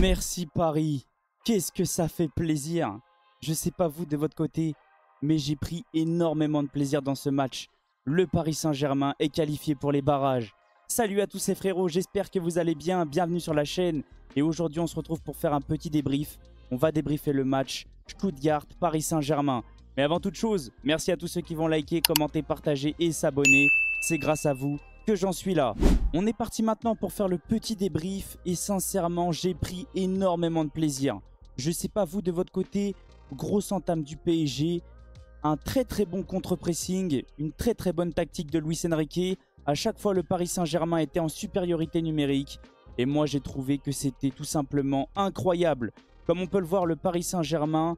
Merci Paris, qu'est-ce que ça fait plaisir. Je sais pas vous de votre côté, mais j'ai pris énormément de plaisir dans ce match. Le Paris Saint-Germain est qualifié pour les barrages. Salut à tous ces frérots, j'espère que vous allez bien, bienvenue sur la chaîne. Et aujourd'hui on se retrouve pour faire un petit débrief. On va débriefer le match Stuttgart-Paris Saint-Germain. Mais avant toute chose, merci à tous ceux qui vont liker, commenter, partager et s'abonner. C'est grâce à vous que j'en suis là. On est parti maintenant pour faire le petit débrief et sincèrement j'ai pris énormément de plaisir. Je sais pas vous de votre côté, grosse entame du PSG, un très bon contre-pressing, une très bonne tactique de Luis Enrique. À chaque fois le Paris Saint-Germain était en supériorité numérique et moi j'ai trouvé que c'était tout simplement incroyable. Comme on peut le voir, le Paris Saint-Germain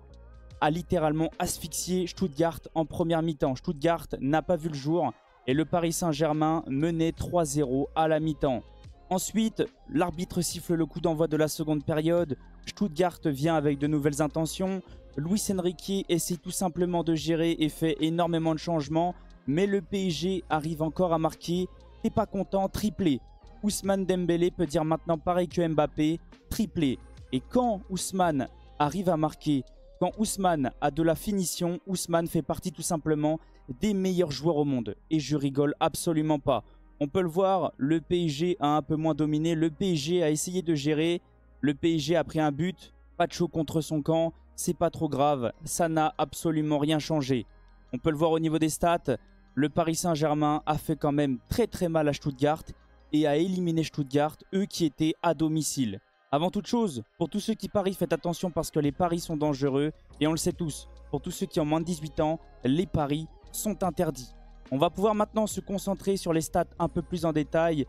a littéralement asphyxié Stuttgart en première mi-temps. Stuttgart n'a pas vu le jour et le Paris Saint-Germain menait 3-0 à la mi-temps. Ensuite, l'arbitre siffle le coup d'envoi de la seconde période. Stuttgart vient avec de nouvelles intentions. Luis Enrique essaie tout simplement de gérer et fait énormément de changements. Mais le PSG arrive encore à marquer. T'es pas content, triplé. Ousmane Dembélé peut dire maintenant pareil que Mbappé, triplé. Et quand Ousmane arrive à marquer, quand Ousmane a de la finition, Ousmane fait partie tout simplement des meilleurs joueurs au monde. Et je rigole absolument pas. On peut le voir, le PSG a un peu moins dominé. Le PSG a essayé de gérer. Le PSG a pris un but. Pacho contre son camp. C'est pas trop grave. Ça n'a absolument rien changé. On peut le voir au niveau des stats. Le Paris Saint-Germain a fait quand même très mal à Stuttgart. Et a éliminé Stuttgart, eux qui étaient à domicile. Avant toute chose, pour tous ceux qui parient, faites attention parce que les paris sont dangereux. Et on le sait tous, pour tous ceux qui ont moins de 18 ans, les paris sont interdits. On va pouvoir maintenant se concentrer sur les stats un peu plus en détail.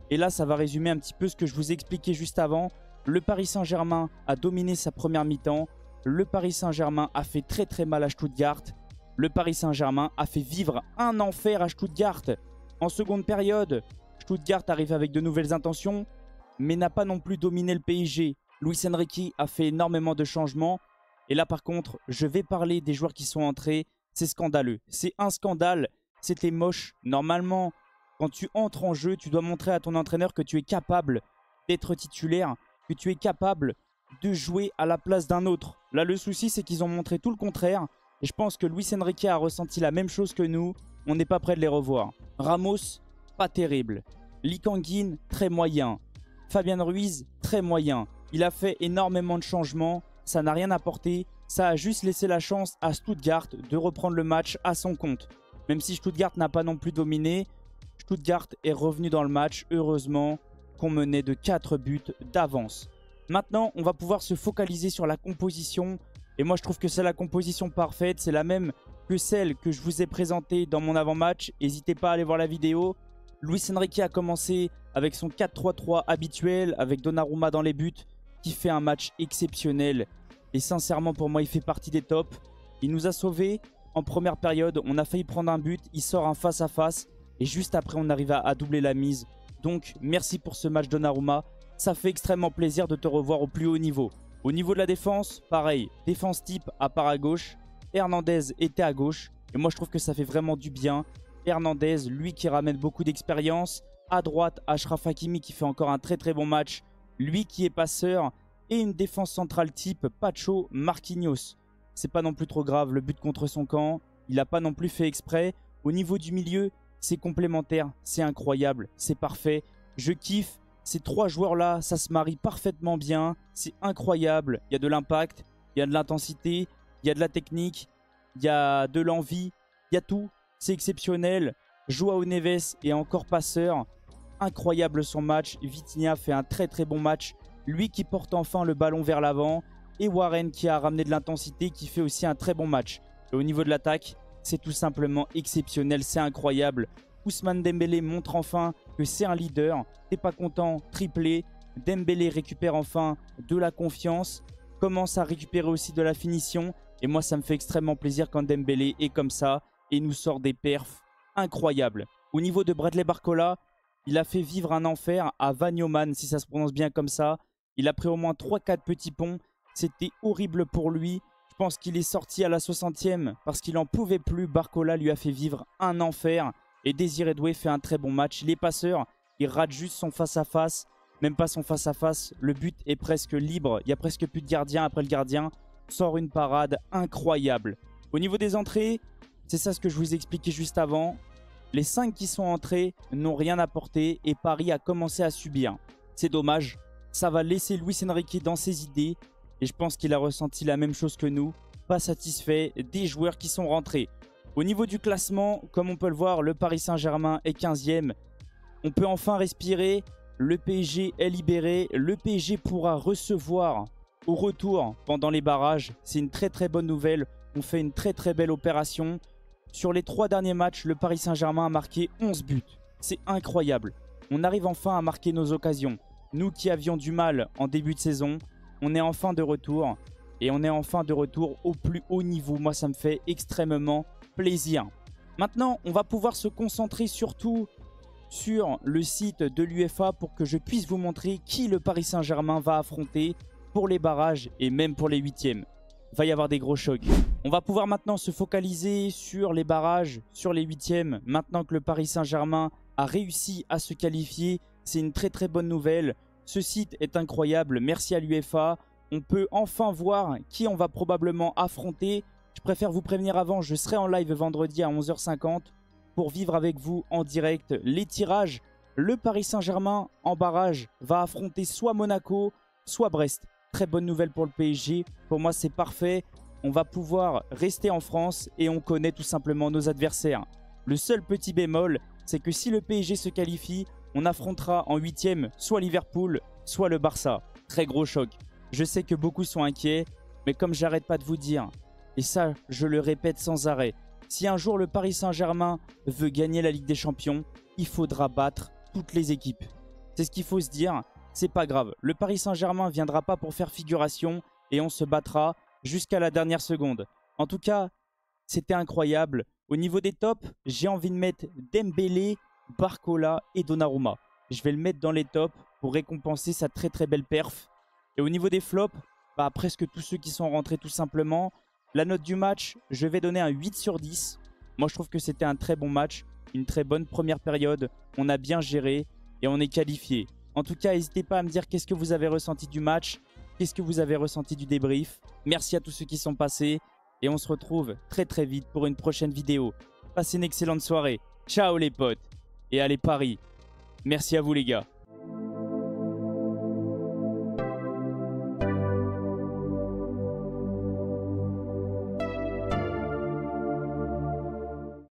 Et là, ça va résumer un petit peu ce que je vous ai expliqué juste avant. Le Paris Saint-Germain a dominé sa première mi-temps. Le Paris Saint-Germain a fait très mal à Stuttgart. Le Paris Saint-Germain a fait vivre un enfer à Stuttgart. En seconde période, Stuttgart arrive avec de nouvelles intentions, mais n'a pas non plus dominé le PSG. Luis Enrique a fait énormément de changements. Et là, par contre, je vais parler des joueurs qui sont entrés. C'est scandaleux. C'est un scandale. C'était moche. Normalement, quand tu entres en jeu, tu dois montrer à ton entraîneur que tu es capable d'être titulaire, que tu es capable de jouer à la place d'un autre. Là, le souci, c'est qu'ils ont montré tout le contraire. Et je pense que Luis Enrique a ressenti la même chose que nous. On n'est pas prêt de les revoir. Ramos, pas terrible. Lee Kang-in, très moyen. Fabien Ruiz, très moyen. Il a fait énormément de changements. Ça n'a rien apporté. Ça a juste laissé la chance à Stuttgart de reprendre le match à son compte. Même si Stuttgart n'a pas non plus dominé, Stuttgart est revenu dans le match. Heureusement qu'on menait de 4 buts d'avance. Maintenant, on va pouvoir se focaliser sur la composition. Et moi, je trouve que c'est la composition parfaite. C'est la même que celle que je vous ai présentée dans mon avant-match. N'hésitez pas à aller voir la vidéo. Luis Enrique a commencé avec son 4-3-3 habituel, avec Donnarumma dans les buts, qui fait un match exceptionnel. Et sincèrement, pour moi, il fait partie des tops. Il nous a sauvés en première période. On a failli prendre un but. Il sort un face-à-face. Et juste après, on arrive à doubler la mise. Donc, merci pour ce match Donnarumma. Ça fait extrêmement plaisir de te revoir au plus haut niveau. Au niveau de la défense, pareil. Défense type à part à gauche. Hernandez était à gauche. Et moi, je trouve que ça fait vraiment du bien. Hernandez, lui qui ramène beaucoup d'expérience. À droite, Achraf Hakimi qui fait encore un très bon match. Lui qui est passeur. Et une défense centrale type Pacho Marquinhos. C'est pas non plus trop grave, le but contre son camp. Il n'a pas non plus fait exprès. Au niveau du milieu, c'est complémentaire. C'est incroyable, c'est parfait. Je kiffe. Ces trois joueurs-là, ça se marie parfaitement bien. C'est incroyable. Il y a de l'impact, il y a de l'intensité, il y a de la technique, il y a de l'envie. Il y a tout. C'est exceptionnel. Joao Neves est encore passeur. Incroyable son match. Vitinha fait un très bon match. Lui qui porte enfin le ballon vers l'avant. Et Warren qui a ramené de l'intensité, qui fait aussi un très bon match. Et au niveau de l'attaque, c'est tout simplement exceptionnel. C'est incroyable. Ousmane Dembélé montre enfin que c'est un leader. T'es pas content, triplé. Dembélé récupère enfin de la confiance. Commence à récupérer aussi de la finition. Et moi, ça me fait extrêmement plaisir quand Dembélé est comme ça. Et nous sort des perfs incroyables. Au niveau de Bradley Barcola, il a fait vivre un enfer à Vagnoman, si ça se prononce bien comme ça. Il a pris au moins 3-4 petits ponts. C'était horrible pour lui. Je pense qu'il est sorti à la 60e parce qu'il n'en pouvait plus. Barcola lui a fait vivre un enfer. Et Désiré Doué fait un très bon match. Les passeurs, il rate juste son face-à-face. même pas son face-à-face. Le but est presque libre. Il y a presque plus de gardien. Après, le gardien sort une parade incroyable. Au niveau des entrées, c'est ça ce que je vous expliquais juste avant. Les 5 qui sont entrés n'ont rien apporté et Paris a commencé à subir. C'est dommage. Ça va laisser Luis Enrique dans ses idées. Et je pense qu'il a ressenti la même chose que nous. Pas satisfait des joueurs qui sont rentrés. Au niveau du classement, comme on peut le voir, le Paris Saint-Germain est 15e. On peut enfin respirer. Le PSG est libéré. Le PSG pourra recevoir au retour pendant les barrages. C'est une très très bonne nouvelle. On fait une très très belle opération. Sur les 3 derniers matchs, le Paris Saint-Germain a marqué 11 buts. C'est incroyable. On arrive enfin à marquer nos occasions. Nous qui avions du mal en début de saison, on est enfin de retour. Et on est enfin de retour au plus haut niveau. Moi, ça me fait extrêmement plaisir. Maintenant, on va pouvoir se concentrer surtout sur le site de l'UEFA pour que je puisse vous montrer qui le Paris Saint-Germain va affronter pour les barrages et même pour les huitièmes. Il va y avoir des gros chocs. On va pouvoir maintenant se focaliser sur les barrages, sur les huitièmes. Maintenant que le Paris Saint-Germain a réussi à se qualifier, c'est une très très bonne nouvelle. Ce site est incroyable, merci à l'UEFA. On peut enfin voir qui on va probablement affronter. Je préfère vous prévenir avant, je serai en live vendredi à 11h50 pour vivre avec vous en direct les tirages. Le Paris Saint-Germain en barrage va affronter soit Monaco, soit Brest. Très bonne nouvelle pour le PSG. Pour moi, c'est parfait. On va pouvoir rester en France et on connaît tout simplement nos adversaires. Le seul petit bémol, c'est que si le PSG se qualifie, on affrontera en huitième soit Liverpool, soit le Barça. Très gros choc. Je sais que beaucoup sont inquiets, mais comme j'arrête pas de vous dire, et ça, je le répète sans arrêt, si un jour le Paris Saint-Germain veut gagner la Ligue des Champions, il faudra battre toutes les équipes. C'est ce qu'il faut se dire. C'est pas grave, le Paris Saint-Germain ne viendra pas pour faire figuration et on se battra jusqu'à la dernière seconde. En tout cas, c'était incroyable. Au niveau des tops, j'ai envie de mettre Dembélé, Barcola et Donnarumma. Je vais le mettre dans les tops pour récompenser sa très très belle perf. Et au niveau des flops, presque tous ceux qui sont rentrés tout simplement. La note du match, je vais donner un 8 sur 10. Moi je trouve que c'était un très bon match, une très bonne première période. On a bien géré et on est qualifié. En tout cas, n'hésitez pas à me dire qu'est-ce que vous avez ressenti du match, qu'est-ce que vous avez ressenti du débrief. Merci à tous ceux qui sont passés et on se retrouve très très vite pour une prochaine vidéo. Passez une excellente soirée. Ciao les potes et allez Paris. Merci à vous les gars.